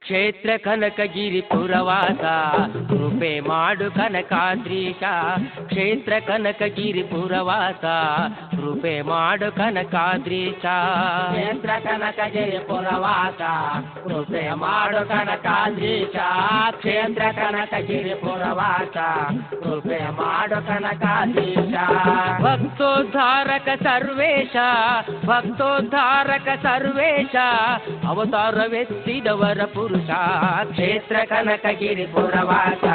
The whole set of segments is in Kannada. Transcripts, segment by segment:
ಕ್ಷೇತ್ರ ಕನಕಗಿರಿ ಪುರವಾಸ ಕೃಪೆ ಮಾಡು ಕನಕಾದ್ರೀಶ. ಕ್ಷೇತ್ರ ಕನಕಗಿರಿ ಪುರವಾಸ ಕೃಪೆ ಮಾಡು ಕನಕಾದ್ರೀಶ. ಕ್ಷೇತ್ರ ಕನಕಗಿರಿ ಪುರವಾಸ ಕೃಪೆ ಮಾಡು ಕನಕಾದ್ರೀಶ. ಕ್ಷೇತ್ರ ಕನಕಗಿರಿ ಪುರವಾಸ ಕೃಪೆ ಮಾಡು ಕನಕಾದ್ರೀಶ. ಭಕ್ತೋದ್ಧಾರಕ ಸರ್ವೇಶ ಭಕ್ತೋದ್ಧಾರಕ ಸರ್ವೇಶ ಅವತಾರವೆತ್ತಿದವರ ಪುರುಷ. ಕ್ಷೇತ್ರ ಕನಕಗಿರಿ ಪುರವಾಸ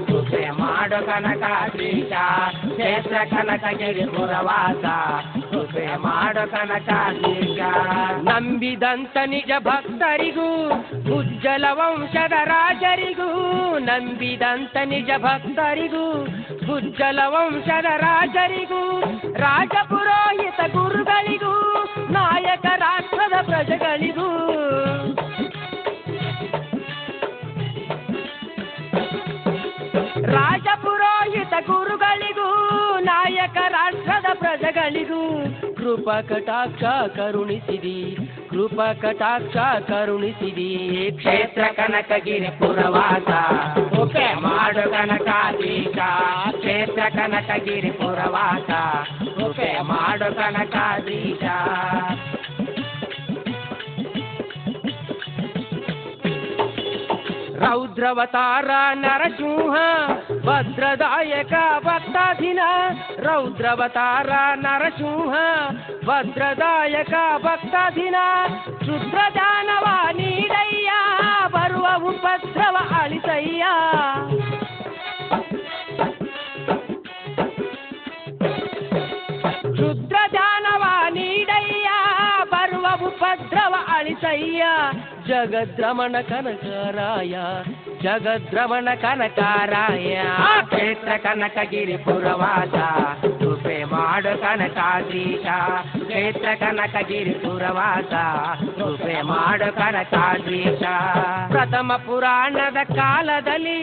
ಕೃಪೆ ಮಾಡು ಕನಕಾದ್ರೀಶ. ಕ್ಷೇತ್ರ ಕನಕಗಿರಿ ಪುರವಾಸ ಕೃಪೆ ಮಾಡು ಕನಕಾದ್ರೀಶ. ನಂಬಿದಂತ ನಿಜ ಭಕ್ತರಿಗೂ ಉಜ್ಜಲ ವಂಶದ ರಾಜರಿಗೂ ನಂಬಿದಂತ ನಿಜ ಭಕ್ತರಿಗೂ ಉಜ್ಜಲ ವಂಶದ ರಾಜರಿಗೂ ರಾಜಪುರೋಹಿತ ಗುರುಗಳಿಗೂ ನಾಯಕ ರಾಷ್ಟ್ರದ ಪ್ರಜೆಗಳಿಗೂ ರಾಜಪುರೋಹಿತ ಗುರುಗಳಿಗೂ ನಾಯಕ ರಾಷ್ಟ್ರದ ಪ್ರಜೆಗಳಿಗೂ ಕೃಪಾ ಕಟಾಕ್ಷ ಕರುಣಿಸಿದಿ ಕೃಪಾ ಕಟಾಕ್ಷ ಕರುಣಿಸಿದಿ. ಕ್ಷೇತ್ರ ಕನಕಗಿರಿ ಪುರವಾಸ ಕೃಪೆ ಮಾಡು ಕನಕಾದ್ರೀಶ. ಕ್ಷೇತ್ರ ಕನಕಗಿರಿ ಪುರವಾಸ ಕೃಪೆ ಮಾಡು ಕನಕಾದ್ರೀಶ. ರೌದ್ರವತಾರ ನರಸಿಂಹ ಭದ್ರದಾಯಕ ಭಕ್ತಾಧೀನ. ರೌದ್ರವತಾರ ನರಸಿಂಹ ಭದ್ರದಾಯಕ ಭಕ್ತಾಧೀನ. ಕ್ಷುದ್ರ ದಾನವ ನೀಡಯ್ಯ ಬರುವ ಉಪದ್ರವ ಅಳಿಸಯ್ಯ. ಕ್ಷುದ್ರ ದಾನವ ನೀಡಯ್ಯ ಬರುವ ಉಪದ್ರವ ಅಳಿಸಯ್ಯ. ಜಗದ್ರಮಣ ಕನಕರಾಯ ಜಗದ್ರಮಣ ಕನಕರಾಯ. ಕ್ಷೇತ್ರ ಕನಕಗಿರಿ ಪುರವಾಸ ಕೃಪೆ ಮಾಡು ಕನಕಾದ್ರೀಶ. ಕ್ಷೇತ್ರ ಕನಕಗಿರಿ ಪುರವಾಸ ಕೃಪೆ ಮಾಡು ಕನಕಾದ್ರೀಶ. ಪ್ರಥಮ ಪುರಾಣದ ಕಾಲದಲ್ಲಿ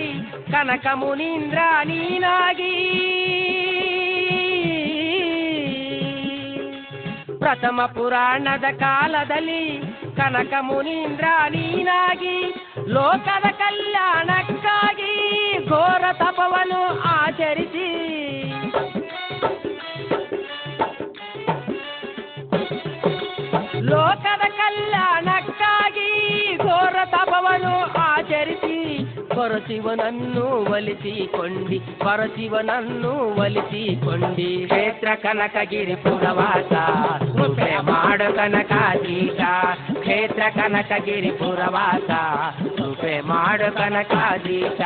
ಕನಕ ಮುನೀಂದ್ರ ನೀನಾಗಿ ಪ್ರಥಮ ಪುರಾಣದ ಕಾಲದಲ್ಲಿ ಕನಕ ಮುನೀಂದ್ರ ನೀನಾಗಿ ಲೋಕದ ಕಲ್ಯಾಣಕ್ಕಾಗಿ ಘೋರ ತಪವನ್ನು ಆಚರಿಸಿ ಲೋಕದ ಕಲ್ಯಾಣಕ್ಕಾಗಿ ಘೋರ ತಪವನ್ನು ಆಚರಿಸಿ ಪರಶಿವನನ್ನು ಒಲಿಸಿಕೊಂಡಿ ಪರಶಿವನನ್ನು ಒಲಿಸಿಕೊಂಡಿ. ಕ್ಷೇತ್ರ ಕನಕಗಿರಿ ಪುರವಾಸ ಕೃಪೆ ಮಾಡು ಕನಕಾದ್ರೀಶ. ಕ್ಷೇತ್ರ ಕನಕಗಿರಿ ಪುರವಾಸ ಕೃಪೆ ಮಾಡು ಕನಕಾದ್ರೀಶ.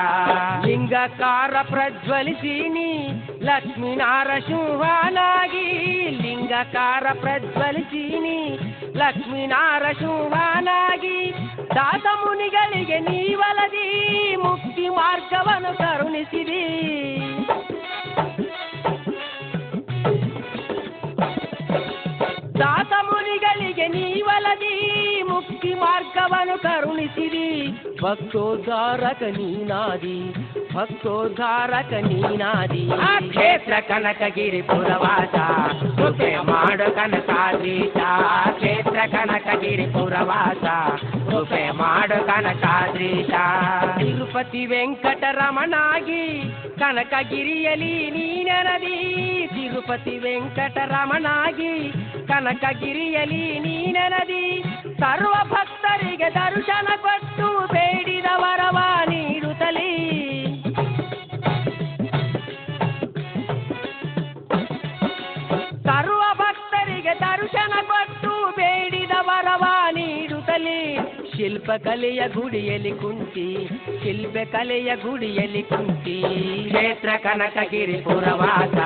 ಲಿಂಗಕಾರ ಪ್ರಜ್ವಲಿಸಿನಿ ಲಕ್ಷ್ಮೀನಾರಸಿಂಹನಾಗಿ ಲಿಂಗಕಾರ ಪ್ರಜ್ವಲಿಸಿನಿ ಲಕ್ಷ್ಮೀನಾರಸಿಂಹನಾಗಿ. ದಾಸ ಮುನಿಗಳಿಗೆ ನೀವಲದಿ ಮುಕ್ತಿ ಮಾರ್ಗವನ್ನು ಕರುಣಿಸಿದಿ. ದಾಸ ಮುನಿಗಳಿಗೆ ನೀವಲದಿ ಮುಕ್ತಿ ಮಾರ್ಗವನ್ನು ಕರುಣಿಸಿದಿ. ಭಕ್ತೋದ್ಧಾರಕ ನೀನಾದಿ ಭಕ್ತೋದ್ಧಾರಕ ನೀನಾದಿ. ಕ್ಷೇತ್ರ ಕನಕಗಿರಿ ಪುರವಾಸ ಕೃಪೆ ಮಾಡು ಕನಕಾದ್ರೀಶ. ಕ್ಷೇತ್ರ ಕನಕಗಿರಿ ಪುರವಾಸ ಕೃಪೆ ಮಾಡು ಕನಕಾದ್ರೀಶ. ತಿರುಪತಿ ವೆಂಕಟರಮಣಾಗಿ ಕನಕಗಿರಿಯಲಿ ನೀನದಿ. ತಿರುಪತಿ ವೆಂಕಟರಮಣಾಗಿ ಕನಕಗಿರಿಯಲಿ ನೀನದಿ. ಸರ್ವ ಭಕ್ತರಿಗೆ ದರ್ಶನ ಕೊಟ್ಟು ಬೇಡಿದ ವರವ ನೀಡುತ್ತಲೀ. ಸರ್ವ ಭಕ್ತರಿಗೆ ದರ್ಶನ ಕೊಟ್ಟು ಬೇಡಿದ ವರವ ನೀಡುತ್ತಲೇ. ಶಿಲ್ಪಕಲೆಯ ಗುಡಿಯಲ್ಲಿ ಕುಂತಿ ಶಿಲ್ಪಕಲೆಯ ಗುಡಿಯಲ್ಲಿ ಕುಂತಿ. ಕ್ಷೇತ್ರ ಕನಕಗಿರಿ ಪುರವಾಸ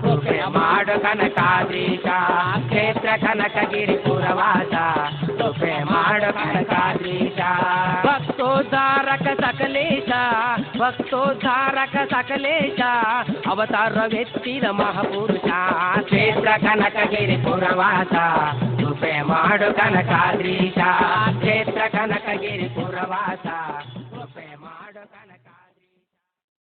ಕೃಪೆ ಮಾಡು ಕನಕಾದ್ರೀಶ. ಕ್ಷೇತ್ರ ಕನಕಗಿರಿ ಪುರವಾಸ ಕೃಪೆ ಮಾಡು ಕನಕಾದ್ರೀಶ. ಭಕ್ತೋದ್ಧಾರಕ ಸಕಲೇಶ ಭಕ್ತೋದ್ಧಾರಕ ಸಕಲೇಶ ಅವತಾರವೆತ್ತಿದ ಮಹಾಪುರುಷ. ಕ್ಷೇತ್ರ ಕನಕಗಿರಿ ಪುರವಾಸ ಕೃಪೆ ಮಾಡು ಕನಕಾದ್ರೀಶ. ಕ್ಷೇತ್ರ ಕನಕಗಿರಿ ಪುರವಾಸ